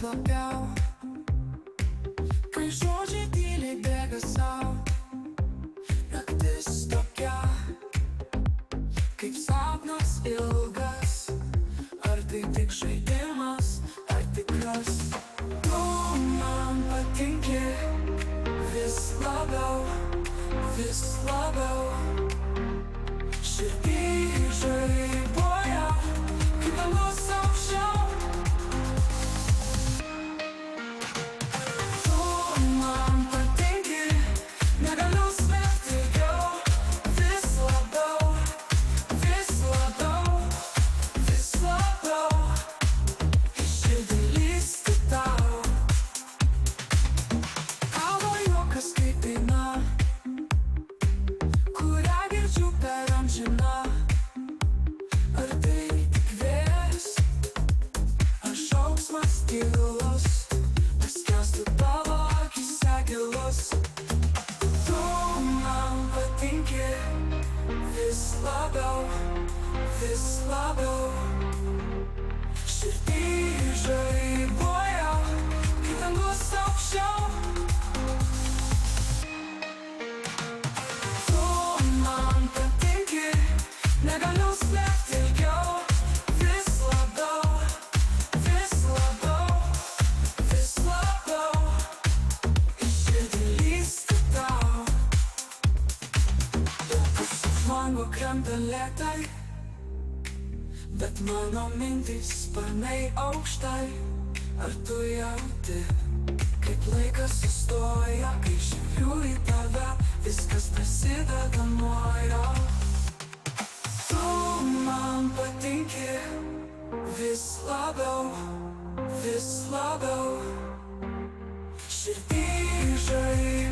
labiau, kai žodžiai tyliai bėga sau. Naktis tokia, kaip sapnas ilgas. Ar tai tik žaidimas, ar tikras? Tu man patinki vis labiau, vis labiau. Širdį žaibuoja, kaip dangus aukščiau. Tu man patinki, negaliu slėpti jau. Vis labiau, vis labiau, vis labiau. Į širdį lįsti tau. Tavo juokas kaip daina, kurią girdžiu per amžiną. Ar tai tik vėjas, ar šauksmas tylus, paskęstu tavo akyse gilus. Tu man patinki vis labiau, vis labiau. Širdį žaibuoja, kaip dangus aukščiau. Tu man patinki, negaliu slėpti ilgiau. Vis labiau, vis labiau, vis labiau. Į širdį lįsti tau. Langu krenta lėtai, bet mano mintys sparnai aukštai. Ar tu jauti, kaip laikas sustoja, kai žiūriu į tave, viskas prasideda nuo jo. Tu man patinki vis labiau, vis labiau. Širdį žaibuoja,